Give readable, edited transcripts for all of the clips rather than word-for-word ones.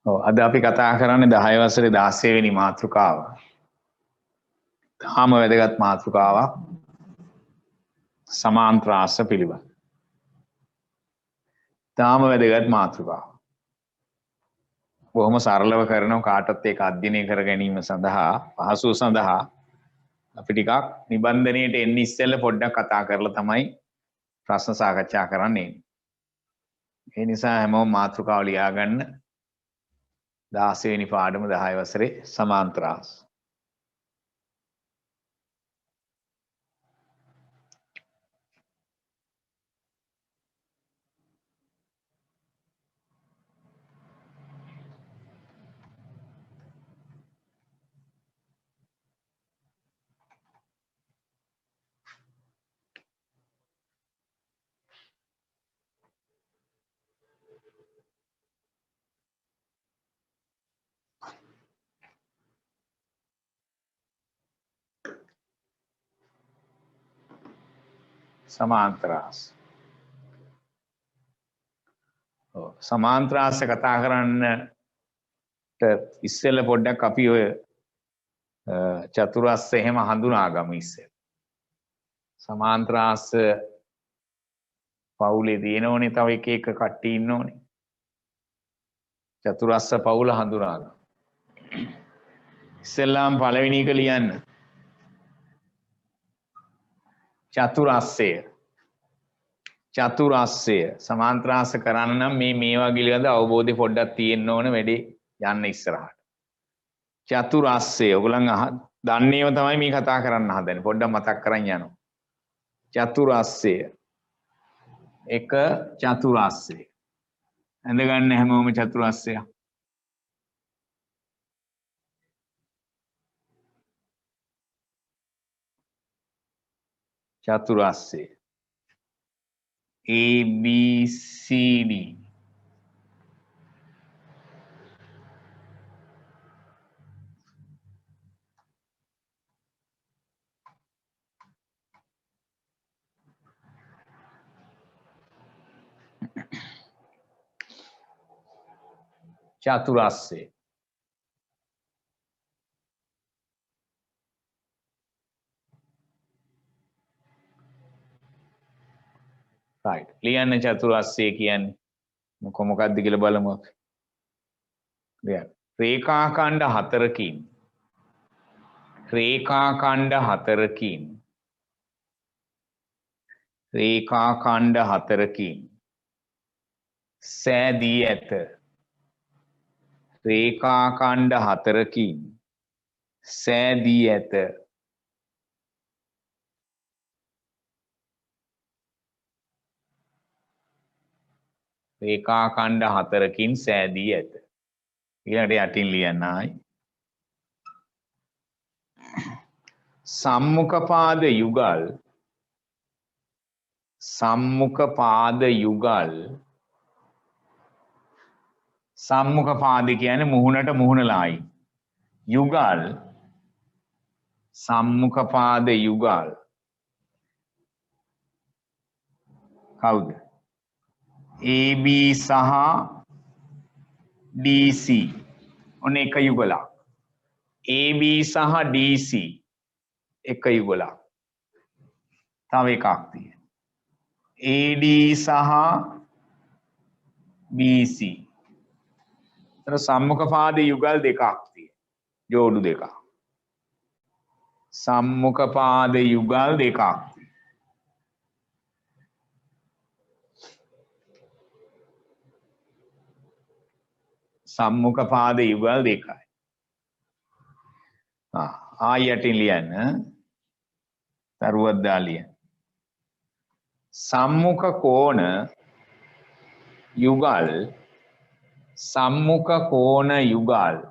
ඔව් අද අපි කතා කරන්නේ 10 වසරේ 16 වෙනි මාතෘකාව. තාම වැදගත් මාතෘකාවක් සමාන්ත්‍රාස පිළිබඳ. තාම වැදගත් මාතෘකාවක්. බොහොම සරලව කරනවා කාටත් ඒක අධ්‍යයනය කර ගැනීම සඳහා පහසුව සඳහා අපි ටිකක් නිබන්ධනයේට එන්න ඉස්සෙල්ලා පොඩ්ඩක් කතා කරලා තමයි ප්‍රශ්න සාකච්ඡා කරන්නේ. ඒ නිසා හැමෝම මාතෘකාව ලියා ගන්න. 16 වෙනි පාඩම 10 වසරේ සමාන්ත්‍රාස. සමාන්ත්‍රාස. සමාන්ත්‍රාස කතා කරන්නට ඉස්සෙල්ලා පොඩ්ඩක් අපි ඔය චතුරස්ස එහෙම හඳුනාගමු ඉස්සෙල්ලා. සමාන්ත්‍රාස පවුලේ දිනවනේ තව එක එක කට්ටිය ඉන්නෝනේ. චතුරස්ස පවුල හඳුනාගමු. ඉස්සෙල්ලාම පළවෙනි එක ලියන්න. චතුරස්සය. චතුරස්සය සමාන්ත්‍රාස කරන්න නම් මේ වගේ පිළිබඳ අවබෝධය පොඩ්ඩක් තියෙන්න ඕන වැඩි යන්න ඉස්සරහට. චතුරස්සය ඔයගොල්ලන් දන්නේව තමයි මේ කතා කරන්න හදන්නේ. පොඩ්ඩක් මතක් කරන් යනවා. චතුරස්සය. එක චතුරස්සය. ඇඳගන්න හැමෝම චතුරස්සය. චතුරස්සය. A B C D චතුරස්සය. right ලියන්න චතුරස්සය කියන්නේ මොකක්ද කියලා බලමු අපි. ලියන්න. රේඛාඛණ්ඩ හතරකින් සෑදී ඇත. රේඛාඛණ්ඩ හතරකින් සෑදී ඇත. රේඛාඛණ්ඩ හතරකින් සෑදී ඇත. ඊළඟට යටින් ලියන්න ආයි. සම්මුඛපාද කියන්නේ මුහුණට මුහුණලායි. යුගල් සම්මුඛපාද යුගල් කවුද? AB සහ DC ඔන්න එක යුගලක්. AB සහ DC එක යුගලක්. තව එකක් තියෙනවා. AD සහ BC. එතන සම්මුඛපාද යුගල් දෙකක් තියෙනවා. ජෝඩු දෙකක්. සම්මුඛපාද යුගල් දෙකක්. සම්මුඛපාද යුගල් දෙකයි. ආයටින් ලියන්න. තරුවක් දා ලියන්න. සම්මුඛ කෝණ යුගල්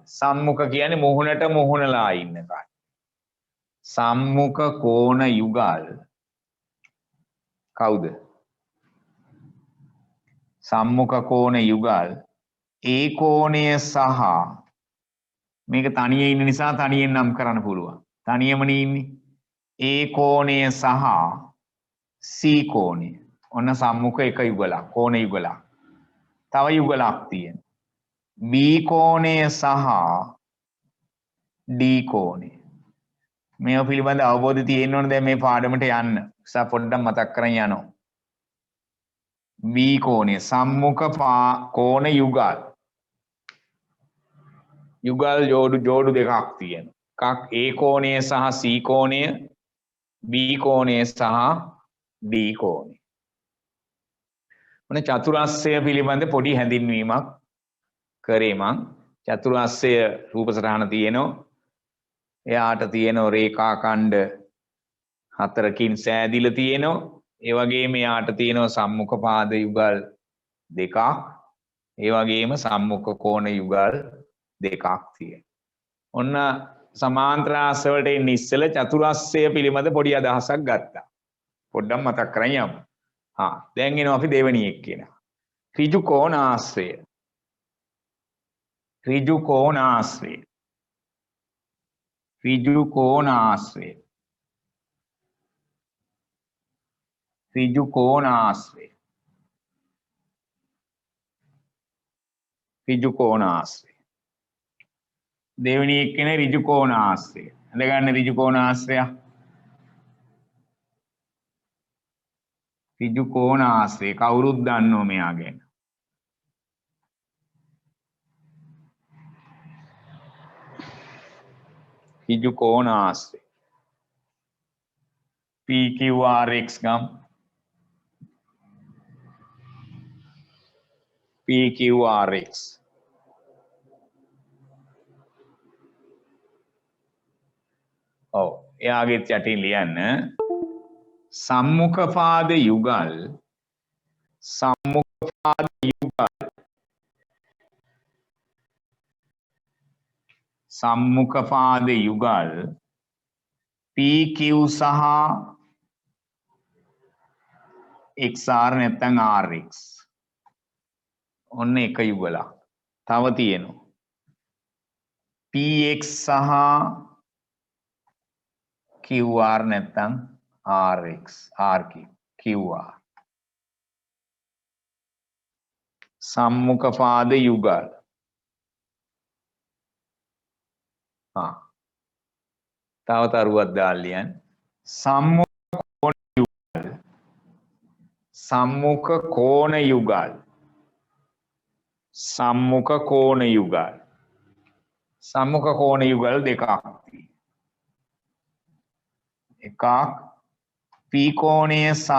සම්මුඛ කියන්නේ මුහුණට මුහුණලා ඉන්න කයි. සම්මුඛ කෝණ යුගල් කවුද? සම්මුඛ කෝණ යුගල් ඒ කෝණය සහ මේක තනියේ ඉන්න නිසා තනියෙන් නම් කරන්න පුළුවන්. තනියමනේ ඉන්නේ. ඒ කෝණය සහ C කෝණය. ඔන්න සම්මුඛ එක යුගලක්, කෝණ යුගලක්. තව යුගලක් තියෙනවා. B කෝණය සහ D කෝණය. මේවා පිළිබඳ අවබෝධය තියෙන්න ඕනේ දැන් මේ පාඩමට යන්න. නිසා පොඩ්ඩක් මතක් කරන් යනවා. B කෝණය සම්මුඛ කෝණ යුගල්. යුගල් ජෝඩු දෙකක් තියෙනවා. එකක් A කෝණය සහ C කෝණය, B කෝණය සහ D කෝණය. මොන චතුරස්‍රය පිළිබඳ පොඩි හැඳින්වීමක් කරේ මං. චතුරස්‍රය රූප සටහන තියෙනවා. එයාට තියෙනවා රේඛා ඛණ්ඩ හතරකින් සෑදිලා තියෙනවා. ඒ වගේම එයාට තියෙනවා සම්මුඛ පාද යුගල් දෙකක්. ඒ වගේම සම්මුඛ කෝණ යුගල් දෙකක් තියෙනවා. ඔන්න සමාන්තර ආශ්‍රය වලට එන්නේ ඉස්සෙල්ලා චතුරස්‍රය පිළිබඳ පොඩි අදහසක් ගත්තා. පොඩ්ඩක් මතක් කරන් යමු. දැන් එනවා අපි දෙවෙනි එක්කෙන. ඍජු කෝණ ආශ්‍රය. ඍජු කෝණ ආශ්‍රය. ඍජු කෝණ ආශ්‍රය. ඍජු කෝණ ආශ්‍රය. ඍජු කෝණ ආශ්‍රය. දෙවෙනි එක්කෙන ඍජු කෝණ ආශ්‍රය. අඳ ගන්න ඍජු කෝණ ආශ්‍රය. ඍජු කෝණ ආශ්‍රය කවුරුත් දන්නෝ මෙයා ගැන. ඍජු කෝණ ආශ්‍රය. PQRX ගම්. PQRX. ඔව් එයාගෙත් යටින් ලියන්න සම්මුඛ පාද යුගල් සම්මුඛ පාද යුගල් සම්මුඛ පාද යුගල් PQ සහ XR නැත්නම් RX ඔන්න එක යුගලක්. තව තියෙනවා PX සහ QR නැත්නම් RX RQ QR සම්මුඛ පාද යුගල්. තව තරුවක් දාලා ලියන්න. සම්මුඛ කෝණ යුගල් සම්මුඛ කෝණ යුගල් සම්මුඛ කෝණ යුගල් සම්මුඛ කෝණ යුගල් දෙකක් තියෙනවා. එකක් P කෝණය සහ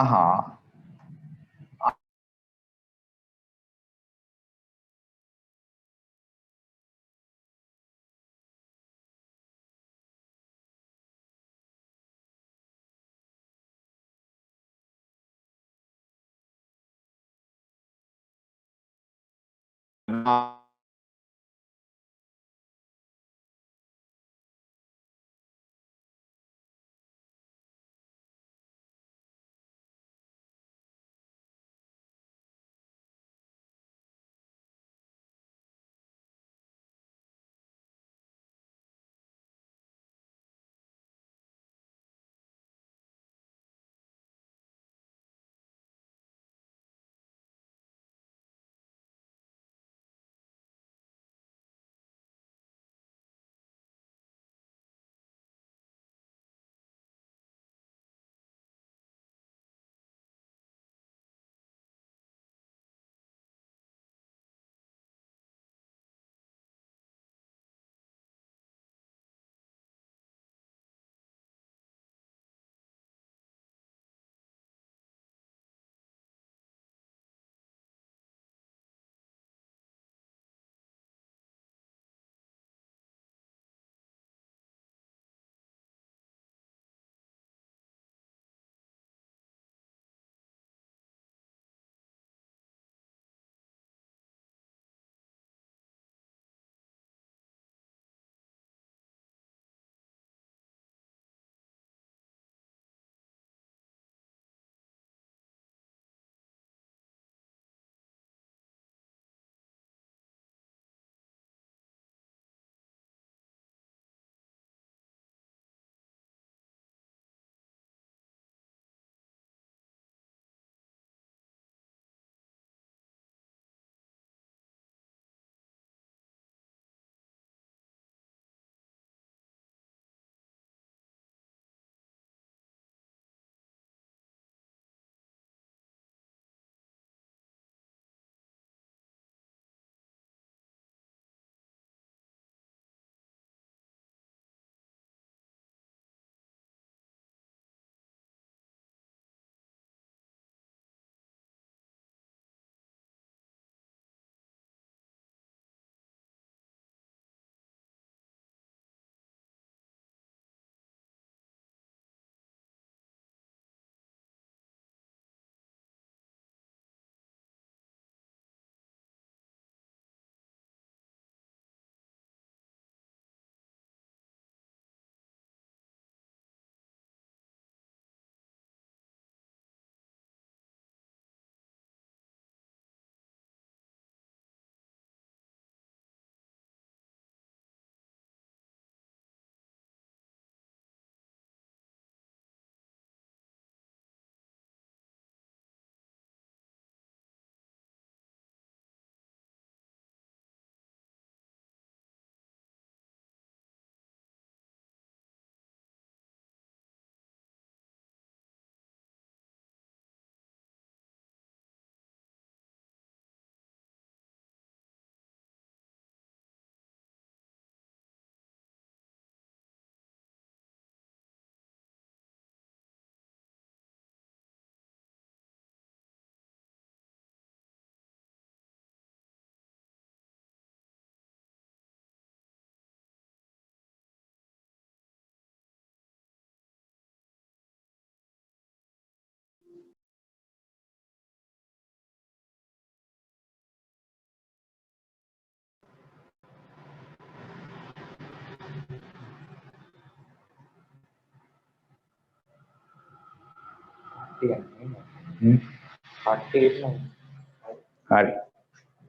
හරි.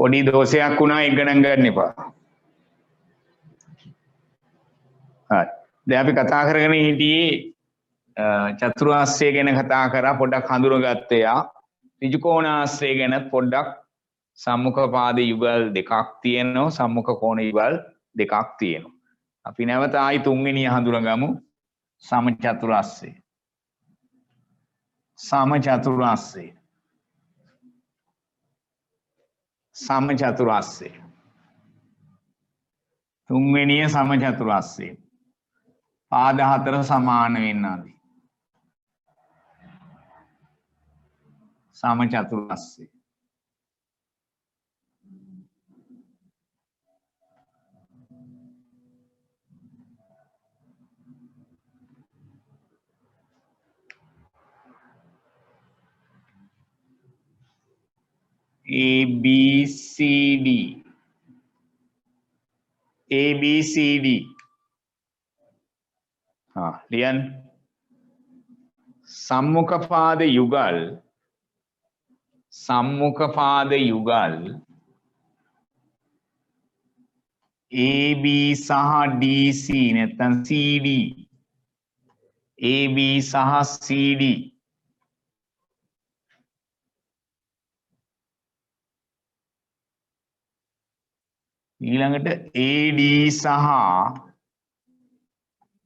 පොඩි දෝෂයක් වුණා ඒක ගණන් ගන්න එපා. හරි. දැන් අපි කතා කරගෙන හිටියේ චතුරාස්‍රය ගැන කතා කරා පොඩ්ඩක් හඳුනගත්තේ යා. ඍජුකෝණාශ්‍රය ගැන පොඩ්ඩක් සම්මුඛ පාද යුගල් දෙකක් තියෙනවා සම්මුඛ කෝණ යුගල් දෙකක් තියෙනවා. අපි නැවත ආයි තුන්වෙනිය හඳුනගමු සමචතුරාස්‍රය. සමචතුරාස්‍රය. සමචතුරාස්‍රය. තුන්වෙනිය සමචතුරාස්‍රය. පාද හතර සමාන වෙන්න ආදී. සමචතුරාස්‍රය. ABCD ABCD ලියන්න සම්මුඛ පාද යුගල් AB සහ DC නැත්නම් CD AB සහ CD ඊළඟට AD සහ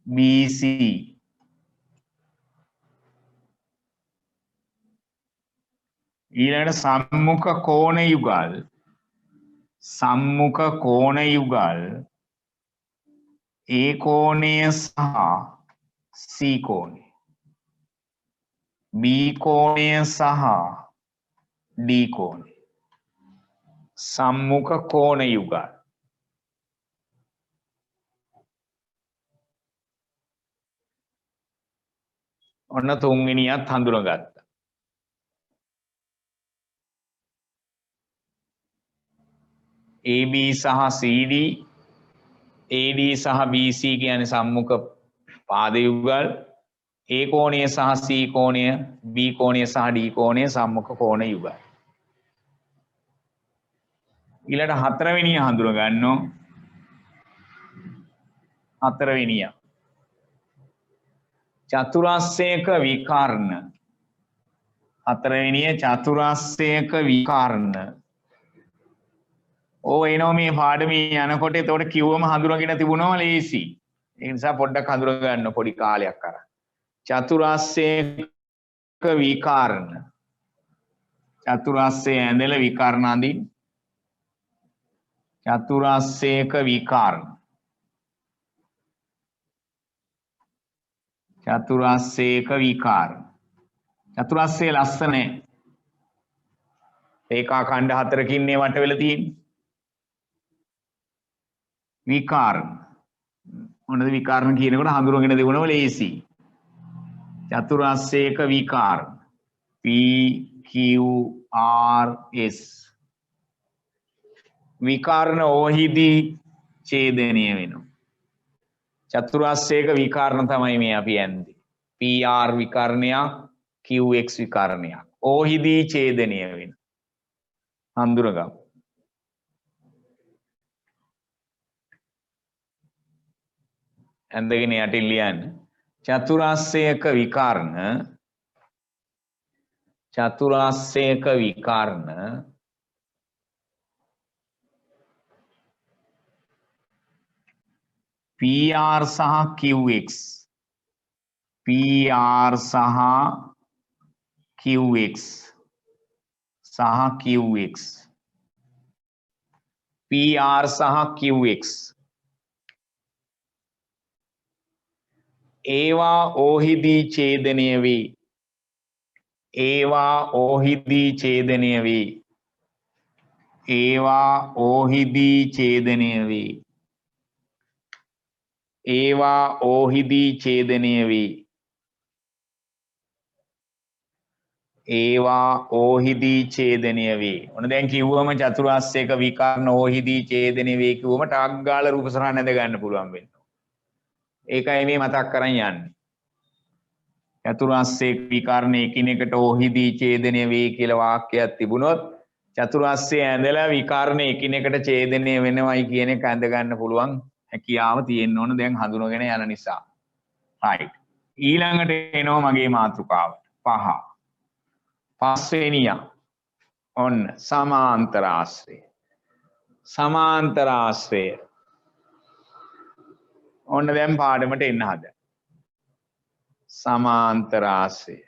BC ඊළඟට සම්මුඛ කෝණ යුගල් A කෝණය සහ C කෝණය B කෝණය සහ D කෝණය සම්මුඛ කෝණ යුගල් ඔන්න තුන්වෙනියත් හඳුනගත්තා. AB සහ CD AD සහ BC කියන්නේ සම්මුඛ පාද යුගල් A කෝණය සහ C කෝණය B කෝණය සහ D කෝණය සම්මුඛ කෝණ යුගල්. ඊළඟ හතරවෙනිය හඳුන ගන්නෝ හතරවෙනිය චතුරාස්‍රයක විකර්ණ හතරවෙනිය චතුරාස්‍රයක විකර්ණ ඕ එනවා මේ පාඩමේ යනකොට එතකොට කිව්වම හඳුනගෙන තිබුණාම ලේසි. ඒ නිසා පොඩ්ඩක් හඳුන ගන්න පොඩි කාලයක් අරන්. චතුරාස්‍රයක විකර්ණ චතුරාස්‍රය ඇඳලා විකර්ණ අඳින්න. චතුරාස්‍රයක විකර්ණ චතුරාස්‍රයක විකර්ණ චතුරාස්‍රය ලස්සන රේඛා ඛණ්ඩ හතරකින් මේ වට වෙලා තියෙන්නේ. විකර්ණ මොනද විකර්ණ කියනකොට හඳුනගෙන දෙවනම ලේසි. චතුරාස්‍රයක විකර්ණ P Q R S විකර්ණ ඕහිදී ඡේදනය වෙනවා. චතුරාස්‍රයක විකර්ණ තමයි මේ අපි යන්නේ. PR විකර්ණයක් QX විකර්ණයක්. ඕහිදී ඡේදනය වෙනවා. හඳුනගමු. ඇඳගෙන යටින් ලියන්න. චතුරාස්‍රයක විකර්ණ PR සහ QX PR සහ QX PR සහ QX ඒවා ඕහිදී ඡේදනය වේ. ඒවා ඕහිදී ඡේදනය වේ. ඒවා ඕහිදී ඡේදනය වේ. ඒවා ඕහිදී ඡේදනය වේ. ඒවා ඕහිදී ඡේදනය වේ. ඔන්න දැන් කිව්වම චතුරාස්‍රයක විකර්ණ ඕහිදී ඡේදනය වේ කිව්වම ටක් ගාලා රූප සරහන නැද ගන්න පුළුවන් වෙනවා. ඒකයි මේ මතක් කරන් යන්නේ. චතුරස්‍රයේ විකර්ණ එකිනෙකට ඕහිදී ඡේදනය වේ කියලා වාක්‍යයක් තිබුණොත් චතුරස්‍රයේ ඇඳලා විකර්ණ එකිනෙකට ඡේදනය වෙනවයි කියන එක ඇඳ ගන්න පුළුවන් හැකියාව තියෙන්න ඕන දැන් හඳුනගෙන යන නිසා. right. ඊළඟට එනවා මගේ මාතෘකාවට. 5. පස්වෙනිය. ඔන්න සමාන්තර ආශ්‍රය. සමාන්තර ආශ්‍රය. ඔන්න දැන් පාඩමට එන්න හදන. සමාන්තර ආශ්‍රය.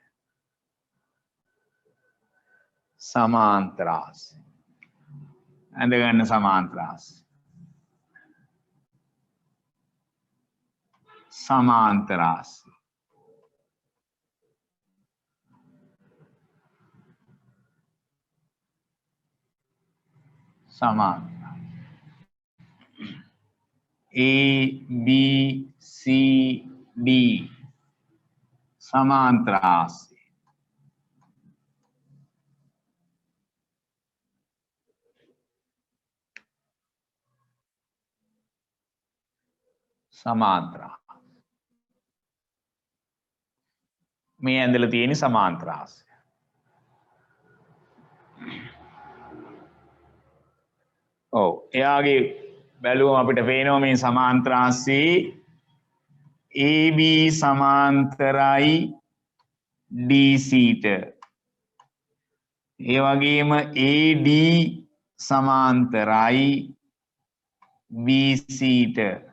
සමාන්තර ආශ්‍රය. ඇඳ ගන්න සමාන්තර ආශ්‍රය. සමාන්තර ආශ්‍රය. සමාන්තර A B C D සමාන්තර ආශ්‍රය. සමාන්තර මේ ඇඳලා තියෙන සමාන්තර ආශ්‍රය. ඔව් එයාගේ බැලුවම අපිට පේනවා මේ සමාන්තර ආශ්‍රයේ AB සමාන්තරයි DC ට. ඒ වගේම AD සමාන්තරයි BC ට.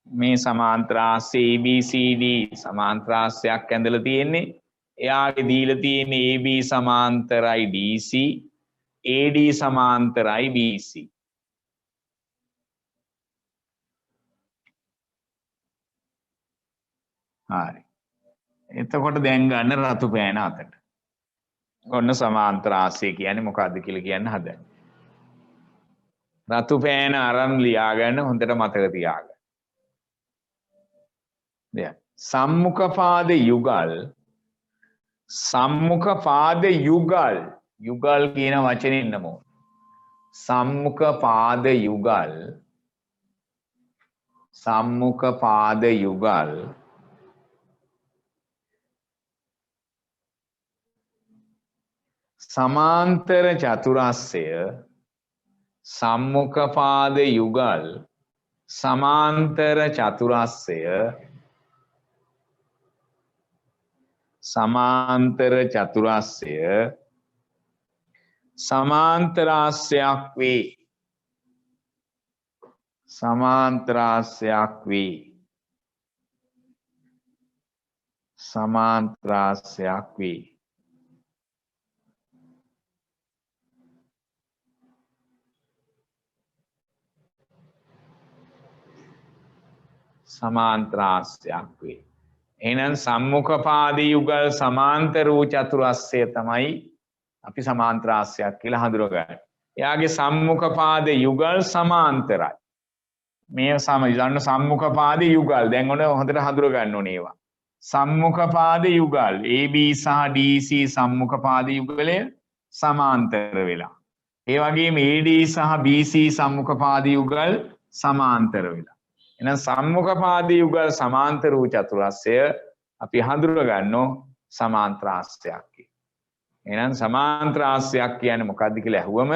මේ සමාන්තර ආශ්‍රය ABCD සමාන්තර ආශ්‍රයක් ඇඳලා තියෙන්නේ. එයාගේ දීලා තියෙන්නේ AB සමාන්තරයි DC, AD සමාන්තරයි BC. හරි. එතකොට දැන් ගන්න රතු පෑන අතට. ඔන්න සමාන්තර ආශ්‍රය කියන්නේ මොකක්ද කියලා කියන්න හදන්නේ. රතු පෑන අරන් ලියා ගන්න හොඳට මතක තියාගන්න. දැන් සම්මුඛ පාද යුගල් යුගල් කියන වචනේ ඉන්නමු. සම්මුඛ පාද යුගල් සමාන්තර චතුරස්‍රය සම්මුඛ පාද යුගල් සමාන්තර චතුරස්‍රය සමාන්තරාශ්‍රයක් වේ. සමාන්තරාශ්‍රයක් වේ. එහෙනම් සම්මුඛ පාද යුගල් සමාන්තර වූ චතුරස්‍රය තමයි අපි සමාන්තරාශ්‍රයක් කියලා හඳුනගන්නේ. එයාගේ සම්මුඛ පාද යුගල් සමාන්තරයි. මේ සමගන්න සම්මුඛ පාද යුගල් දැන් ඔන්න හොඳට හඳුන ගන්න ඕනේ ඒවා. සම්මුඛ පාද යුගල් AB සහ DC සම්මුඛ පාද යුගලය සමාන්තර වෙලා. ඒ වගේම AD සහ BC සම්මුඛ පාද යුගල් සමාන්තර වෙලා. එහෙනම් සම්මුඛ පාද යුගල් සමාන්තර වූ චතුරස්‍රය අපි හඳුන ගන්නෝ සමාන්තරාශ්‍රයක් කියලා. එහෙනම් සමාන්තරාශ්‍රයක් කියන්නේ මොකක්ද කියලා අහුවම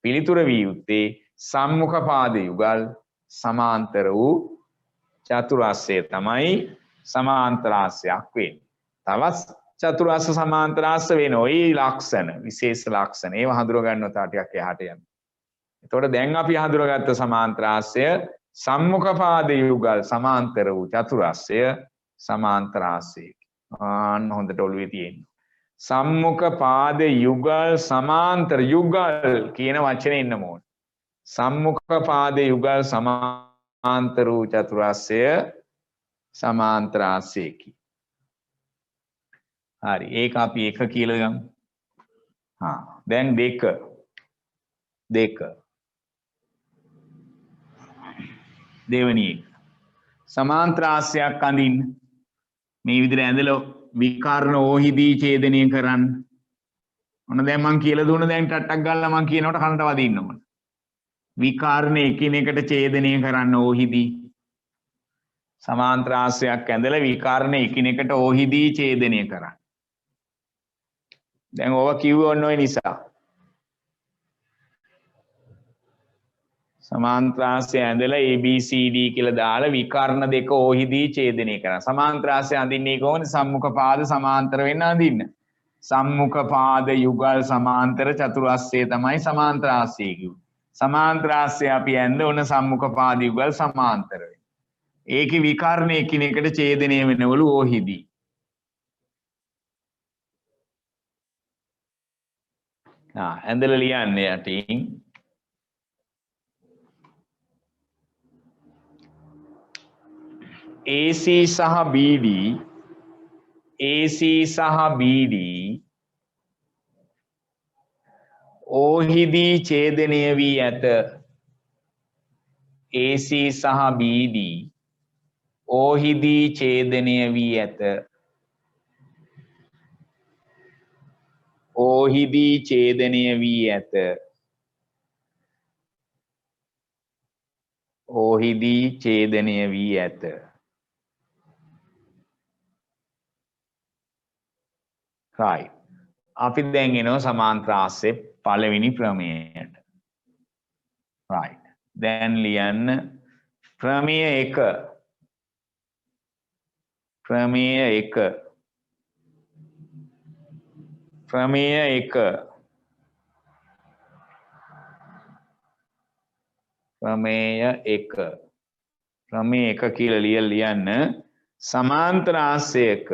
පිළිතුර විය යුත්තේ සම්මුඛ පාද යුගල් සමාන්තර වූ චතුරස්‍රය තමයි සමාන්තරාශ්‍රයක් වෙන්නේ. තවත් චතුරස්‍ර සමාන්තරාශ්‍ර වෙන ওই ලක්ෂණ විශේෂ ලක්ෂණ ඒව හඳුන ගන්නවා තා ටිකක් එහාට යන්න. එතකොට දැන් අපි හඳුනගත්ත සමාන්තරාශ්‍රය සම්මුඛ පාද යුගල් සමාන්තර වූ චතුරස්‍රය සමාන්තරාශ්‍රය. ආන්න හොඳට ඔළුවේ තියෙනවා. සම්මුඛ පාද යුගල් සමාන්තර යුගල් කියන වචනේ ඉන්නම ඕන. සම්මුඛ පාද යුගල් සමාන්තර වූ චතුරස්‍රය සමාන්තරාශ්‍රයකි. හරි ඒක අපි එක කියලා ගමු. දැන් දෙක දෙවෙනි එක සමාන්තරාශ්‍රයක් අඳින්න මේ විදිහට ඇඳලා විකර්ණ ඕහිදී ඡේදනය කරන්න. ඔන්න දැන් මං කියලා දුන්න දැන් ටට්ටක් ගාලා මං කියනකොට කනට වදින්න ඕන. විකර්ණ එකිනෙකට ඡේදනය කරන්න ඕහිදී සමාන්ත්‍රාසයක් ඇඳලා විකර්ණ එකිනෙකට ඕහිදී ඡේදනය කරන්න. දැන් ඕවා කිව්ව ඔන්න ඔය නිසා. සමාන්ත්‍රාසය ඇඳලා ABCD කියලා දාලා විකර්ණ දෙක ඕහිදී ඡේදනය කරන්න. සමාන්ත්‍රාසය අඳින්නේ කොහොමද? සම්මුඛ පාද සමාන්තර වෙන්න අඳින්න. සම්මුඛ පාද යුගල් සමාන්තර චතුරස්‍රය තමයි සමාන්ත්‍රාසය කිව්වේ. සමාන්ත්‍රාසය අපි ඇඳ ඕන සම්මුඛ පාද යුගල් සමාන්තර වෙන්න. ඒකේ විකර්ණ එකිනෙකට ඡේදනය වෙනවලු ඕහිදී. ඇඳලා ලියන්න යටින් AC සහ BD ඕහිදී ඡේදනය වී ඇත. AC සහ BD ඕහිදී ඡේදනය වී ඇත. ඕහිදී ඡේදනය වී ඇත. ඕහිදී ඡේදනය වී ඇත. right. අපි දැන් එනවා සමාන්ත්‍රාසයේ පළවෙනි ප්‍රමේයයට. right. දැන් ලියන්න ප්‍රමේය 1. ප්‍රමේය 1. ප්‍රමේය 1. ප්‍රමේය 1. ප්‍රමේය 1 කියලා ලියන්න සමාන්තරාසයක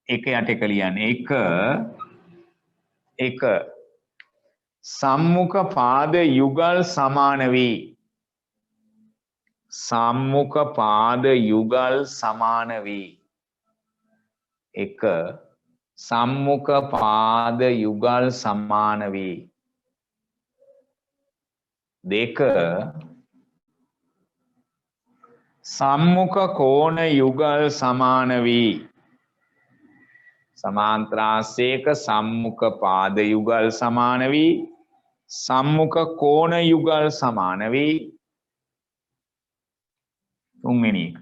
එක යට එක ලියන්න. එක සම්මුඛ පාද යුගල් සමාන වේ. සම්මුඛ පාද යුගල් සමාන වේ. එක සම්මුඛ පාද යුගල් සමාන වේ. දෙක සම්මුඛ කෝණ යුගල් සමාන වේ. සමාන්ත්‍රාසයක සම්මුඛ පාද යුගල් සමාන වේ. සම්මුඛ කෝණ යුගල් සමාන වේ. තුන්වෙනි එක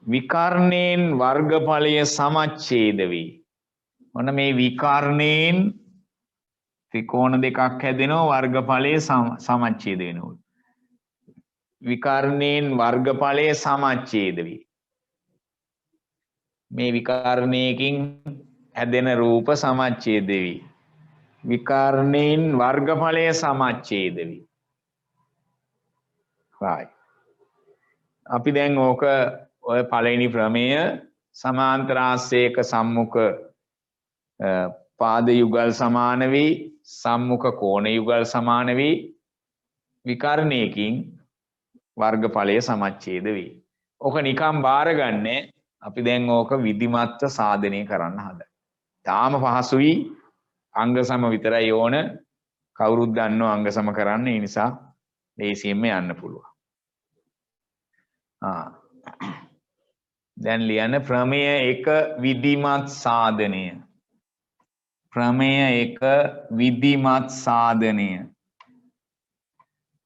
විකර්ණයෙන් වර්ගඵලය සමච්ඡේද වේ. ඔන්න මේ විකර්ණයෙන් ත්‍රිකෝණ දෙකක් හැදෙනවා වර්ගඵලය සමච්ඡේද වෙනවා. විකර්ණයෙන් වර්ගඵලය සමච්ඡේද වේ. මේ විකර්ණයකින් හැදෙන රූප සමච්ඡේද වේ. විකර්ණයෙන් වර්ගඵලය සමච්ඡේද වේ. right. අපි දැන් ඕක ඔය පළවෙනි ප්‍රමේය සමාන්තරාසයක සම්මුඛ පාද යුගල් සමාන වේ. සම්මුඛ කෝණ යුගල් සමාන වේ. විකර්ණයකින් වර්ගඵලය සමච්ඡේද වේ. ඕක නිකම් බාරගන්නේ. අපි දැන් ඕක විධිමත්ව සාධනය කරන්න හදන. තාම පහසුයි. අංග සම විතරයි ඕන. කවුරුත් දන්නව අංග සම කරන්න. ඒ නිසා ලේසියෙන්ම යන්න පුළුවන්. දැන් ලියන්න ප්‍රමේය 1 විධිමත් සාධනය. ප්‍රමේය 1 විධිමත් සාධනය.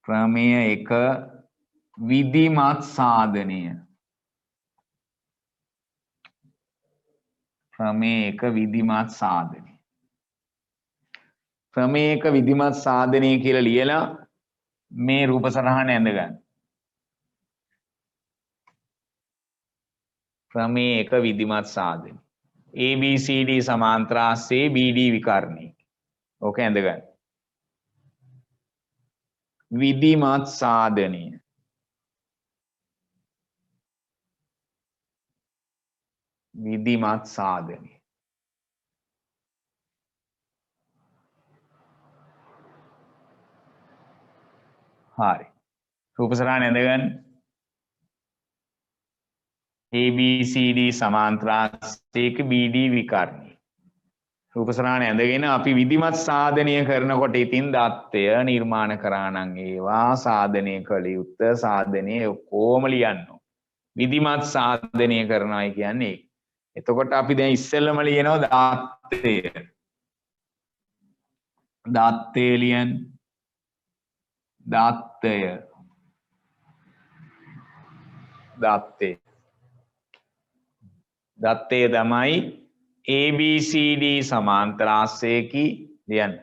ප්‍රමේය 1 විධිමත් සාධනය. ප්‍රමේය 1 විධිමත් සාධනය. ප්‍රමේය 1 විධිමත් සාධනය කියලා ලියලා මේ රූප සටහන ඇඳගන්න. ප්‍රමේය 1 විධිමත් සාධනය. ABCD සමාන්තරාසයේ BD විකර්ණය. ඕක ඇඳගන්න. විධිමත් සාධනය. විධිමත් සාධනය. හරි. රූප සටහන ඇඳගන්න. ABCD සමාන්තරාසයක BD විකර්ණය. රූපසරාණ ඇඳගෙන අපි විධිමත් සාධනය කරනකොට ඉතින් දත්තය නිර්මාණ කරානම් ඒවා සාධනය කළ යුත්ත සාධනය ඔක්කොම ලියන්න. විධිමත් සාධනය කරනවායි කියන්නේ. එතකොට අපි දැන් ඉස්සෙල්ලම ලියනවා දත්තය. දත්තය ලියන්න. දත්තය. දත්තය. දත්තය තමයි ABCD සමාන්තරාස්සයකි ලියන්න.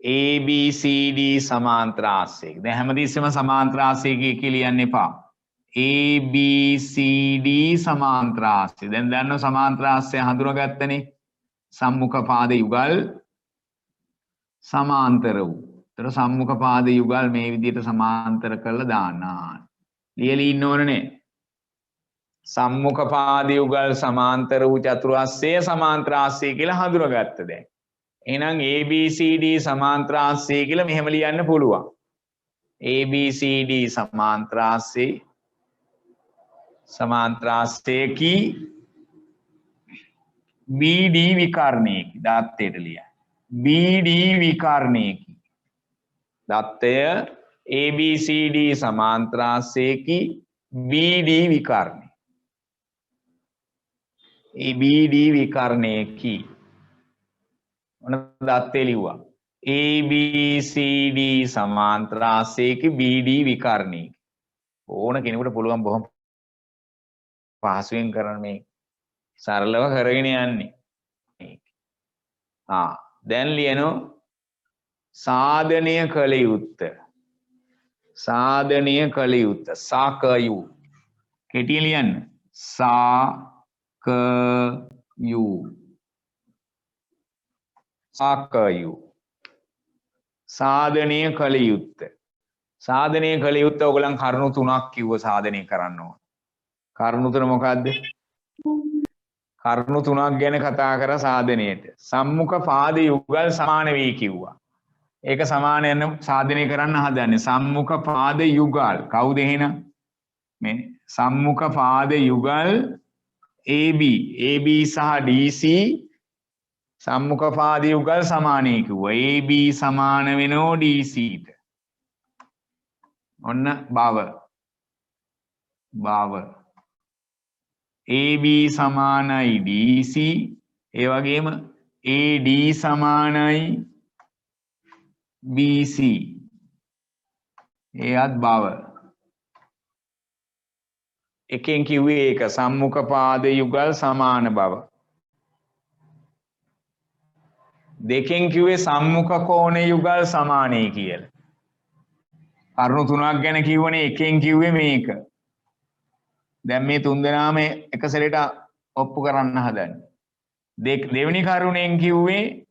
ABCD සමාන්තරාස්සයක. දැන් හැමතිස්සෙම සමාන්තරාස්සයකි කියලා ලියන්න එපා. ABCD සමාන්තරාස්සය. දැන් දන්නව සමාන්තරාස්සය හඳුනාගත්තනේ. සම්මුඛ පාද යුගල් සමාන්තර වූ. ඒතර සම්මුඛ පාද යුගල් මේ විදිහට සමාන්තර කරලා දාන්න. ලියලා ඉන්න ඕනනේ. සම්මුඛ පාද යුගල් සමාන්තර වූ චතුරාස්‍රය සමාන්තරාස්සය කියලා හඳුනාගත්ත දැන්. එහෙනම් ABCD සමාන්තරාස්සය කියලා මෙහෙම ලියන්න පුළුවන්. ABCD සමාන්තරාස්සයකි BD විකර්ණයකි. දත්තයට ලියන්න. BD විකර්ණයකි. දත්තය ABCD සමාන්තරාස්සයකි BD විකර්ණය. BD විකර්ණයකි. ඔන්න දත්තේ ලිව්වා. ABCD සමාන්තරාස්සයකි BD විකර්ණයකි. ඕන කෙනෙකුට පුළුවන් බොහොම පහසුවෙන් කරන්න මේ සරලව කරගෙන යන්නේ. දැන් ලියනවා සාධනය කළ යුත්ත. සාධනය කළ යුත්ත. සාකයු. කෙටියෙන් ලියන්න. සාකයු. සාකයු. සාධනය කළ යුත්ත. සාධනය කළ යුත්ත ඔයගලන් කරුණු තුනක් කිව්ව සාධනය කරන්න ඕන. කරුණු තුන මොකද්ද? කරුණු තුනක් ගැන කතා කර සාධනයට. සම්මුඛ පාද යුගල් සමාන වේ කිව්වා. ඒක සමාන යන සාධනය කරන්න හදන්නේ. සම්මුඛ පාද යුගල්. කවුද එහෙනම්? මේ සම්මුඛ පාද යුගල් AB සහ DC සම්මුඛ පාද යුගල් සමානයි කිව්වා. AB සමාන වෙනෝ DC ට. ඔන්න බව. AB සමානයි DC. ඒ වගේම AD සමානයි BC. ඒත් බව. එකෙන් කිව්වේ ඒක සම්මුඛ පාද යුගල් සමාන බව. දෙකෙන් කිව්වේ සම්මුඛ කෝණ යුගල් සමානයි කියලා. කරුණු තුනක් ගැන කිව්වනේ එකෙන් කිව්වේ මේක. දැන් මේ තුන් දෙනාම එක සැරේට ඔප්පු කරන්න හදන්නේ. දෙවෙනි කරුණෙන් කිව්වේ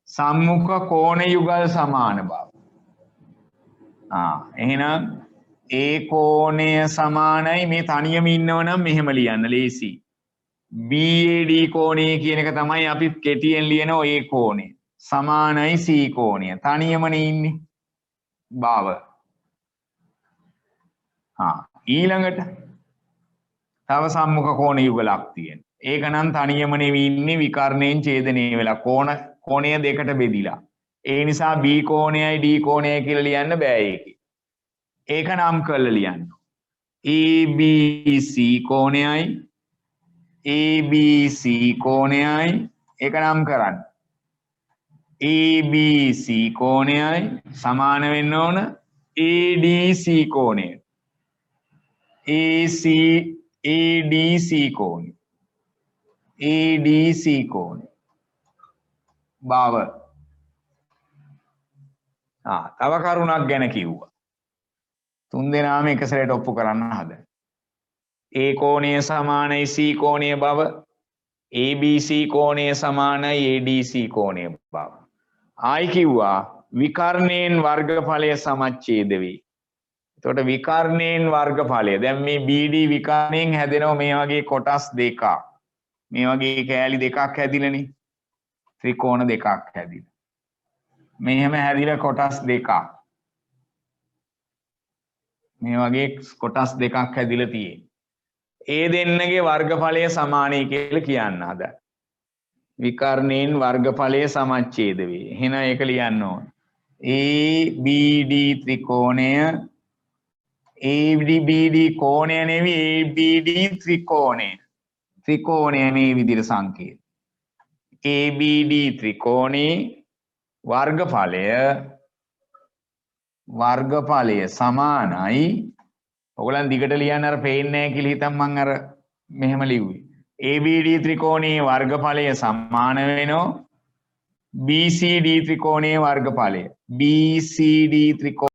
සම්මුඛ කෝණ යුගල් සමාන බව. එහෙනම් ඒ කෝණය සමානයි මේ තනියම ඉන්නවනම් මෙහෙම ලියන්න ලේසි. BAD කෝණය කියන එක තමයි අපි කෙටියෙන් ලියන ඔය කෝණය. සමානයි C කෝණය. තනියමනේ ඉන්නේ. බව. ඊළඟට තව සම්මුඛ කෝණ යුගලක් තියෙනවා. ඒක නම් තනියම නෙවෙයි ඉන්නේ විකර්ණයෙන් ඡේදනය වෙලා කෝණය දෙකට බෙදිලා. ඒ නිසා B කෝණයයි D කෝණයයි කියලා ලියන්න බෑ ඒකේ. ඒක නම් කරලා ලියන්න. ABC කෝණයයි ABC කෝණයයි ඒක නම් කරන්න. ABC කෝණයයි සමාන වෙන්න ඕන ADC කෝණය. ADC කෝණය. ADC කෝණය. බව. තව කරුණක් ගැන කිව්වා. තුන් දෙනාම එක සැරේට ඔප්පු කරන්න හදන. A කෝණය සමානයි C කෝණය බව. ABC කෝණය සමානයි ADC කෝණය බව. ආයි කිව්වා විකර්ණයෙන් වර්ගඵලය සමච්ඡේද වේ. එතකොට විකර්ණයෙන් වර්ගඵලය. දැන් මේ BD විකර්ණයෙන් හැදෙනවා මේ වගේ කොටස් දෙකක්. මේ වගේ කෑලි දෙකක් හැදිලානේ. ත්‍රිකෝණ දෙකක් හැදිලා. මෙහෙම හැදිලා කොටස් දෙකක්. මේ වගේ කොටස් දෙකක් හැදිලා තියෙන්නේ. ඒ දෙන්නගේ වර්ගඵලය සමානයි කියලා කියන්න හදා. විකර්ණයෙන් වර්ගඵලය සමච්ඡේද වේ. එහෙනම් ඒක ලියන්න ඕන. ABD ත්‍රිකෝණය ABD කෝණය නෙවෙයි ABD ත්‍රිකෝණය. ත්‍රිකෝණය මේ විදිහට සංකේත. ABD ත්‍රිකෝණේ වර්ගඵලය සමානයි. ඔයගලන් දිගට ලියන්න අර පේන්නේ නැහැ කියලා හිතන් මම අර මෙහෙම ලිව්වේ. ABD ත්‍රිකෝණයේ වර්ගඵලය සමාන වෙනවා BCD ත්‍රිකෝණයේ වර්ගඵලය. BCD ත්‍රිකෝණය